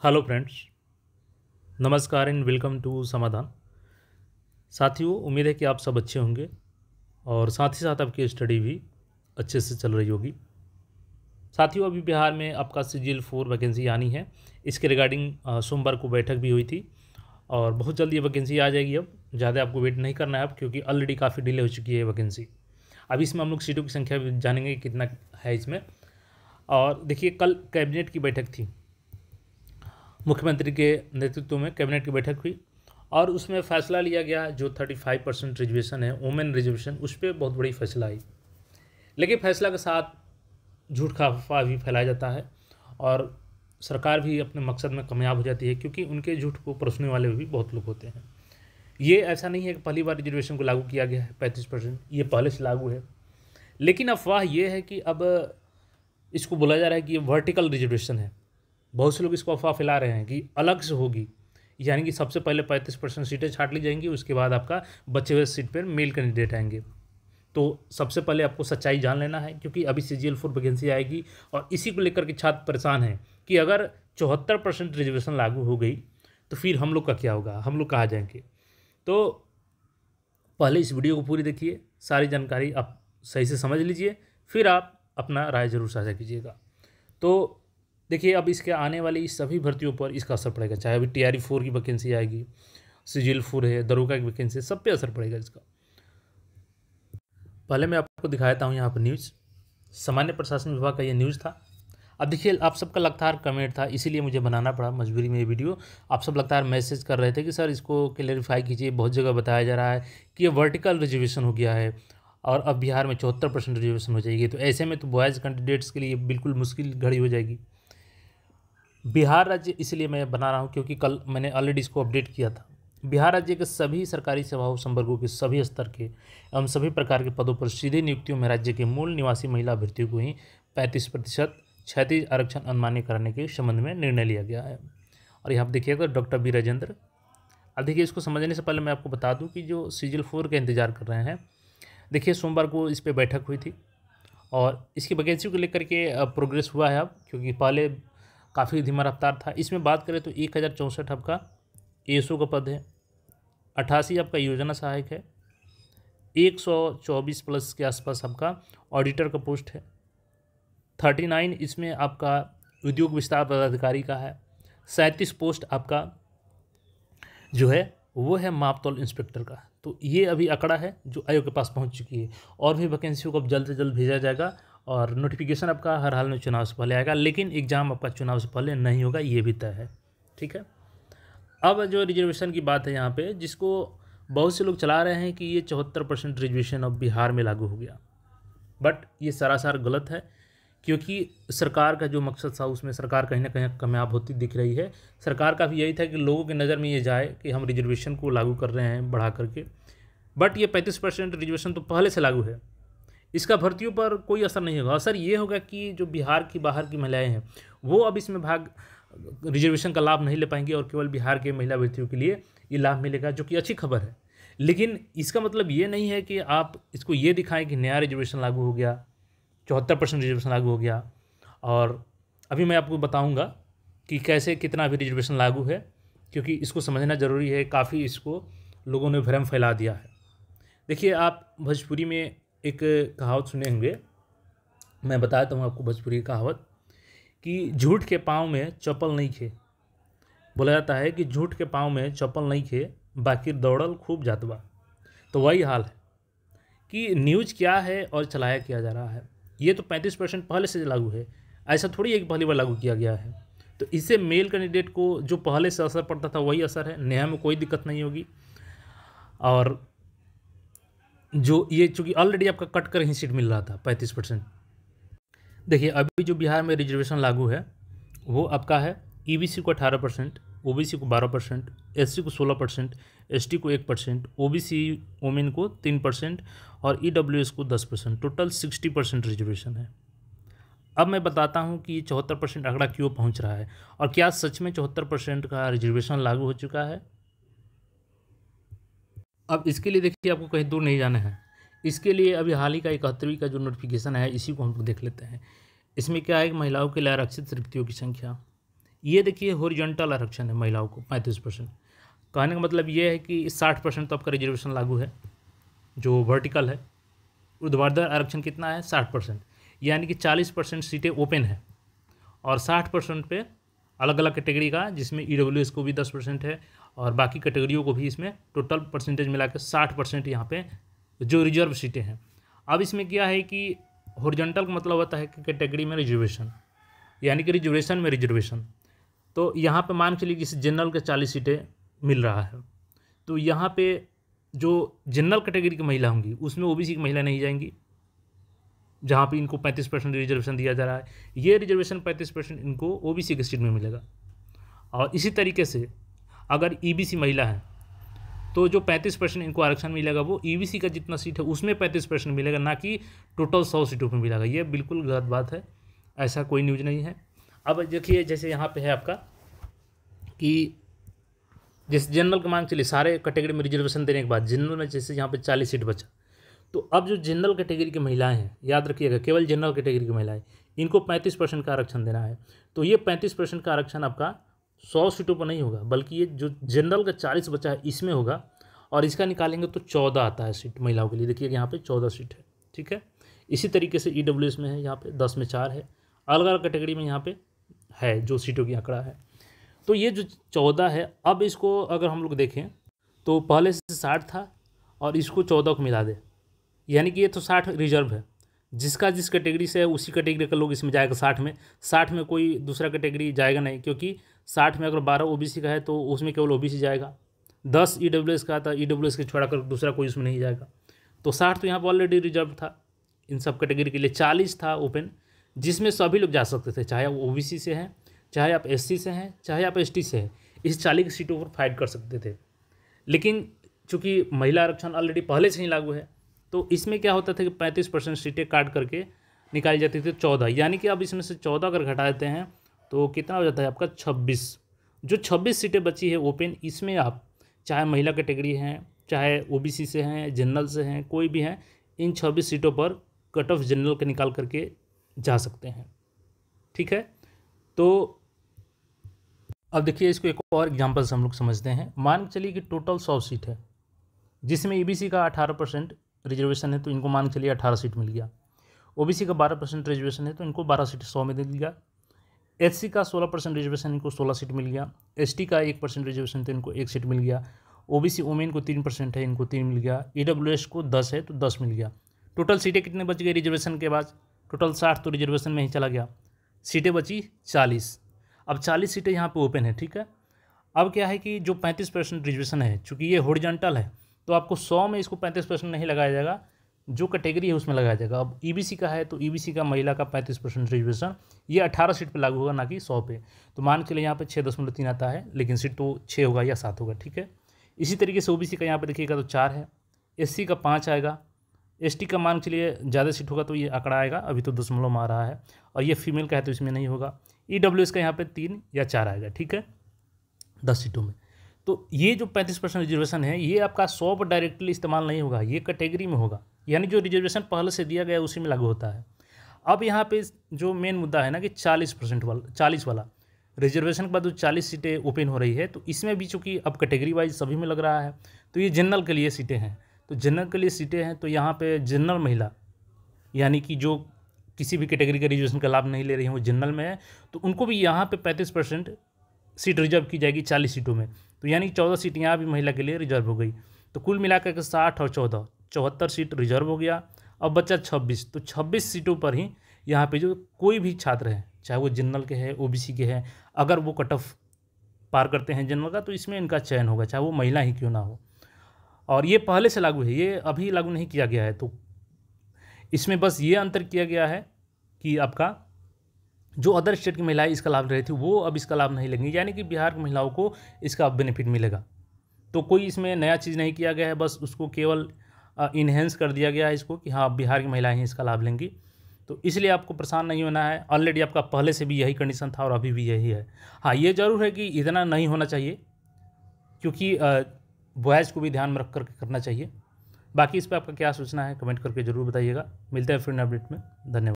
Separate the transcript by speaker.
Speaker 1: Hello friends, नमस्कार and welcome to समाधान। साथियों, उम्मीद है कि आप सब अच्छे होंगे और साथ ही साथ आपकी स्टडी भी अच्छे से चल रही होगी। साथियों, अभी बिहार में आपका CGL 4 वैकेंसी आनी है। इसके रिगार्डिंग सोमवार को बैठक भी हुई थी और बहुत जल्दी ये वैकेंसी आ जाएगी। अब ज़्यादा आपको वेट नहीं करना है अब, क्योंकि ऑलरेडी काफ़ी डिले हो चुकी है वैकेंसी। अभी इसमें हम लोग सीटों की संख्या भी जानेंगे कितना है इसमें। और देखिए, कल कैबिनेट की बैठक थी, मुख्यमंत्री के नेतृत्व में कैबिनेट की बैठक हुई और उसमें फैसला लिया गया जो 35% रिजर्वेशन है, वुमेन रिजर्वेशन, उस पर बहुत बड़ी फैसला आई। लेकिन फैसला के साथ झूठ का अफवाह भी फैलाया जाता है और सरकार भी अपने मकसद में कामयाब हो जाती है, क्योंकि उनके झूठ को परसने वाले भी बहुत लोग होते हैं। ये ऐसा नहीं है कि पहली बार रिजर्वेशन को लागू किया गया है 35%, ये पहले से लागू है। लेकिन अफवाह ये है कि अब इसको बोला जा रहा है कि ये वर्टिकल रिजर्वेशन है। बहुत से लोग इसको अफवाह फैला रहे हैं कि अलग से होगी, यानी कि सबसे पहले 35% सीटें छांट ली जाएंगी, उसके बाद आपका बचे हुए सीट पर मेल कैंडिडेट आएंगे। तो सबसे पहले आपको सच्चाई जान लेना है, क्योंकि अभी CGL 4 वैकेंसी आएगी और इसी को लेकर के छात्र परेशान हैं कि अगर 74% रिजर्वेशन लागू हो गई तो फिर हम लोग का क्या होगा, हम लोग कहाँ जाएंगे। तो पहले इस वीडियो को पूरी देखिए, सारी जानकारी आप सही से समझ लीजिए, फिर आप अपना राय जरूर साझा कीजिएगा। तो देखिए, अब इसके आने वाली इस सभी भर्तियों पर इसका असर पड़ेगा, चाहे अभी TRE 4 की वैकेंसी आएगी, CGL 4 है, दरोगा की वैकेंसी, सब पे असर पड़ेगा इसका। पहले मैं आपको दिखाता हूँ यहाँ पर न्यूज़, सामान्य प्रशासन विभाग का ये न्यूज़ था। अब देखिए, आप सबका लगातार कमेंट था, इसीलिए मुझे बनाना पड़ा मजबूरी में ये वीडियो। आप सब लगातार मैसेज कर रहे थे कि सर इसको क्लेरिफाई कीजिए, बहुत जगह बताया जा रहा है कि ये वर्टिकल रिजर्वेशन हो गया है और अब बिहार में 74% रिजर्वेशन हो जाएगी। तो ऐसे में तो बॉयज़ कैंडिडेट्स के लिए बिल्कुल मुश्किल घड़ी हो जाएगी। बिहार राज्य इसलिए मैं बना रहा हूँ क्योंकि कल मैंने ऑलरेडी इसको अपडेट किया था। बिहार राज्य के सभी सरकारी सेवाओं संवर्गों के सभी स्तर के एवं सभी प्रकार के पदों पर सीधे नियुक्तियों में राज्य के मूल निवासी महिला अभ्यर्थियों को ही 35% क्षैतिज आरक्षण अनुमान्य कराने के संबंध में निर्णय लिया गया है। और यहाँ पर देखिएगा डॉक्टर बी राजेंद्र। अब देखिए, इसको समझने से पहले मैं आपको बता दूँ कि जो CGL 4 का इंतजार कर रहे हैं, देखिए सोमवार को इस पर बैठक हुई थी और इसकी वैकेंसी को लेकर के प्रोग्रेस हुआ है अब, क्योंकि पहले काफ़ी धीमा रफ्तार था। इसमें बात करें तो 1064 आपका ASO का पद है, 88 आपका योजना सहायक है, 124 प्लस के आसपास आपका ऑडिटर का पोस्ट है, 39 इसमें आपका उद्योग विस्तार पदाधिकारी का है, 37 पोस्ट आपका जो है वो है माप तौल इंस्पेक्टर का। तो ये अभी आंकड़ा है जो आयोग के पास पहुंच चुकी है और भी वैकेंसियों को अब जल्द से जल्द भेजा जाएगा और नोटिफिकेशन आपका हर हाल में चुनाव से पहले आएगा, लेकिन एग्ज़ाम आपका चुनाव से पहले नहीं होगा, ये भी तय है। ठीक है। अब जो रिजर्वेशन की बात है यहाँ पे, जिसको बहुत से लोग चला रहे हैं कि ये 74% रिजर्वेशन अब बिहार में लागू हो गया, बट ये सरासर गलत है, क्योंकि सरकार का जो मकसद था उसमें सरकार कहीं ना कहीं कामयाब होती दिख रही है। सरकार का भी यही था कि लोगों की नज़र में ये जाए कि हम रिजर्वेशन को लागू कर रहे हैं बढ़ा करके, बट ये 35% रिजर्वेशन तो पहले से लागू है, इसका भर्तियों पर कोई असर नहीं होगा। असर ये होगा कि जो बिहार की बाहर की महिलाएं हैं वो अब इसमें रिजर्वेशन का लाभ नहीं ले पाएंगी और केवल बिहार के महिला अभ्यर्थियों के लिए ये लाभ मिलेगा, जो कि अच्छी खबर है। लेकिन इसका मतलब ये नहीं है कि आप इसको ये दिखाएं कि नया रिजर्वेशन लागू हो गया, 74% रिजर्वेशन लागू हो गया। और अभी मैं आपको बताऊंगा कि कैसे कितना अभी रिजर्वेशन लागू है, क्योंकि इसको समझना ज़रूरी है। काफ़ी इसको लोगों ने भ्रम फैला दिया है। देखिए, आप भोजपुरी में एक कहावत सुने होंगे, मैं बताता हूँ आपको भोजपुरी की कहावत, कि झूठ के पाँव में चप्पल नहीं खे। बोला जाता है कि झूठ के पाँव में चप्पल नहीं खे, बाकी दौड़ल खूब जात बा। तो वही हाल है कि न्यूज़ क्या है और चलाया किया जा रहा है। ये तो 35% पहले से लागू है, ऐसा थोड़ी है कि पहली बार लागू किया गया है। तो इससे मेल कैंडिडेट को जो पहले से असर पड़ता था वही असर है, नया में कोई दिक्कत नहीं होगी। और जो ये चूँकि ऑलरेडी आपका कट कर ही सीट मिल रहा था 35%। देखिए, अभी जो बिहार में रिजर्वेशन लागू है वो आपका है EBC को 18%, OBC को 12%, SC को 16%, ST को 1%, OBC वोमेन को 3% और EWS को 10%, टोटल 60% रिजर्वेशन है। अब मैं बताता हूँ कि 74% आंकड़ा क्यों पहुँच रहा है और क्या सच में 74% का रिजर्वेशन लागू हो चुका है। अब इसके लिए देखिए, आपको कहीं दूर नहीं जाना है। इसके लिए अभी हाल ही का 71वीं का जो नोटिफिकेशन है, इसी को हम लोग देख लेते हैं। इसमें क्या है कि महिलाओं के लिए आरक्षित रिक्तियों की संख्या, ये देखिए हॉरिजॉन्टल आरक्षण है महिलाओं को 35%। कहने का मतलब ये है कि 60% तो आपका रिजर्वेशन लागू है जो वर्टिकल है। ऊर्ध्वाधर आरक्षण कितना है 60%, यानी कि 40% सीटें ओपन है और 60% पे अलग अलग कैटेगरी का, जिसमें ईडब्ल्यूएस को भी 10% है और बाकी कैटेगरियों को भी, इसमें टोटल परसेंटेज मिला के 60% यहाँ पे जो रिजर्व सीटें हैं। अब इसमें क्या है कि हॉरिजॉन्टल का मतलब होता है कि कैटेगरी में रिजर्वेशन, यानी कि रिजर्वेशन में रिजर्वेशन। तो यहाँ पे मान के चलिए किसी जनरल के 40 सीटें मिल रहा है, तो यहाँ पे जो जनरल कैटेगरी की महिला होंगी उसमें ओबीसी की महिला नहीं जाएंगी, जहाँ पे इनको 35% रिजर्वेशन दिया जा रहा है। ये रिजर्वेशन 35% इनको ओबीसी के सीट में मिलेगा। और इसी तरीके से अगर ईबीसी महिला है तो जो 35% इनको आरक्षण मिलेगा वो ईबीसी का जितना सीट है उसमें 35% मिलेगा, ना कि टोटल 100 सीटों पर मिलेगा। ये बिल्कुल गलत बात है, ऐसा कोई न्यूज़ नहीं है। अब देखिए जैसे यहाँ पे है आपका कि जैसे जनरल का मांग चलिए सारे कैटेगरी में रिजर्वेशन देने के बाद जनरल में जैसे यहाँ पे 40 सीट बचा, तो अब जो जनरल कैटेगरी की महिलाएं हैं, याद रखिएगा केवल जनरल कैटेगरी की महिलाएं, इनको 35% का आरक्षण देना है। तो ये 35% का आरक्षण आपका 100 सीटों पर नहीं होगा, बल्कि ये जो जनरल का 40 बचा है इसमें होगा, और इसका निकालेंगे तो 14 आता है सीट महिलाओं के लिए। देखिए यहाँ पे 14 सीट है, ठीक है। इसी तरीके से ईडब्ल्यूएस में है, यहाँ पे 10 में 4 है, अलग अलग कैटेगरी में यहाँ पे है जो सीटों की आंकड़ा है। तो ये जो 14 है, अब इसको अगर हम लोग देखें तो पहले से 60 था और इसको 14 को मिला दे, यानी कि ये तो 60 रिजर्व है, जिसका जिस कैटेगरी से है उसी कैटेगरी का लोग इसमें जाएगा। 60 में कोई दूसरा कैटेगरी जाएगा नहीं, क्योंकि 60 में अगर 12 ओबीसी का है तो उसमें केवल ओबीसी जाएगा। 10 ईडब्ल्यूएस का था, ईडब्ल्यूएस के छोड़ा कर दूसरा कोई उसमें नहीं जाएगा। तो 60 तो यहाँ पर ऑलरेडी रिजर्व था इन सब कैटेगरी के लिए। 40 था ओपन, जिसमें सभी लोग जा सकते थे, चाहे वो ओबीसी से हैं, चाहे आप एससी से हैं, चाहे आप एसटी से हैं। इस 40 की सीटों पर फाइट कर सकते थे। लेकिन चूंकि महिला आरक्षण ऑलरेडी पहले से ही लागू है, तो इसमें क्या होता था कि 35% सीटें काट करके निकाली जाती थी 14, यानी कि अब इसमें से 14 अगर घटा देते हैं तो कितना हो जाता है आपका 26। जो 26 सीटें बची है ओपन, इसमें आप चाहे महिला कैटेगरी हैं, चाहे ओबीसी से हैं, जनरल से हैं, कोई भी हैं, इन 26 सीटों पर कट ऑफ जनरल के निकाल करके जा सकते हैं, ठीक है। तो अब देखिए इसको एक और एग्जांपल से हम लोग समझते हैं। मान के चलिए कि टोटल 100 सीट है, जिसमें ईबीसी का 18% रिजर्वेशन है, तो इनको मान के चलिए 18 सीट मिल गया। ओबीसी का 12% रिजर्वेशन है तो इनको 12 सीट 100 में दे दिया। एससी का 16% रिजर्वेशन, इनको 16 सीट मिल गया। एसटी का 1% रिजर्वेशन तो इनको 1 सीट मिल गया। ओबीसी वुमेन को 3% है, इनको 3 मिल गया। ईडब्ल्यूएस को 10 है तो 10 मिल गया। टोटल सीटें कितने बच गई रिजर्वेशन के बाद? टोटल 60 तो रिजर्वेशन में ही चला गया, सीटें बची 40। अब 40 सीटें यहाँ पे ओपन है, ठीक है। अब क्या है कि जो 35% रिजर्वेशन है, चूँकि ये हॉरिजॉन्टल है तो आपको 100 में इसको 35% नहीं लगाया जाएगा, जो कैटेगरी है उसमें लगाया जाएगा। अब ईबीसी का है तो ईबीसी का महिला का 35% रिजर्वेशन, ये 18 सीट पे लागू होगा, ना कि 100 पे। तो मान के लिए यहाँ पे 6.3 आता है, लेकिन सीट तो 6 होगा या 7 होगा, ठीक है। इसी तरीके से ओबीसी का यहाँ पे देखिएगा तो 4 है, एससी का 5 आएगा, एसटी का मान के लिए ज़्यादा सीट होगा तो ये आंकड़ा आएगा, अभी तो दशमलव में आ रहा है, और ये फीमेल का है तो इसमें नहीं होगा। ईडब्ल्यूएस का यहाँ पे 3 या 4 आएगा, ठीक है, 10 सीटों में। तो ये जो 35% रिजर्वेशन है, ये आपका 100 पर डायरेक्टली इस्तेमाल नहीं होगा, ये कैटेगरी में होगा, यानी जो रिजर्वेशन पहले से दिया गया उसी में लागू होता है। अब यहाँ पे जो मेन मुद्दा है ना कि 40 वाला रिजर्वेशन के बाद जो 40 सीटें ओपन हो रही है, तो इसमें भी चूँकि अब कैटेगरी वाइज सभी में लग रहा है, तो ये जनरल के लिए सीटें हैं। तो जनरल के लिए सीटें हैं तो यहाँ पे जनरल महिला, यानी कि जो किसी भी कैटेगरी के रिजर्वेशन का लाभ नहीं ले रही हैं, वो जनरल में है, तो उनको भी यहाँ पे 35% सीट रिजर्व की जाएगी 40 सीटों में। तो यानी 14 सीट यहाँ भी महिला के लिए रिजर्व हो गई। तो कुल मिलाकर के 60 और 14 74 सीट रिजर्व हो गया। अब बचा 26, तो 26 सीटों पर ही यहाँ पे जो कोई भी छात्र है, चाहे वो जनरल के हैं, ओबीसी के हैं, अगर वो कट ऑफ पार करते हैं जनरल का, तो इसमें इनका चयन होगा, चाहे वो महिला ही क्यों ना हो। और ये पहले से लागू है, ये अभी लागू नहीं किया गया है। तो इसमें बस ये अंतर किया गया है कि आपका जो अदर स्टेट की महिलाएं इसका लाभ ले रही थी, वो अब इसका लाभ नहीं लेंगी, यानी कि बिहार की महिलाओं को इसका बेनिफिट मिलेगा। तो कोई इसमें नया चीज़ नहीं किया गया है, बस उसको केवल इन्हेंस कर दिया गया है इसको कि हाँ बिहार की महिलाएं ही इसका लाभ लेंगी। तो इसलिए आपको परेशान नहीं होना है, ऑलरेडी आपका पहले से भी यही कंडीशन था और अभी भी यही है। हाँ, ये ज़रूर है कि इतना नहीं होना चाहिए, क्योंकि बॉयज़ को भी ध्यान में रख कर करना चाहिए। बाकी इस पर आपका क्या सोचना है कमेंट करके ज़रूर बताइएगा। मिलते हैं फिर नए अपडेट में, धन्यवाद।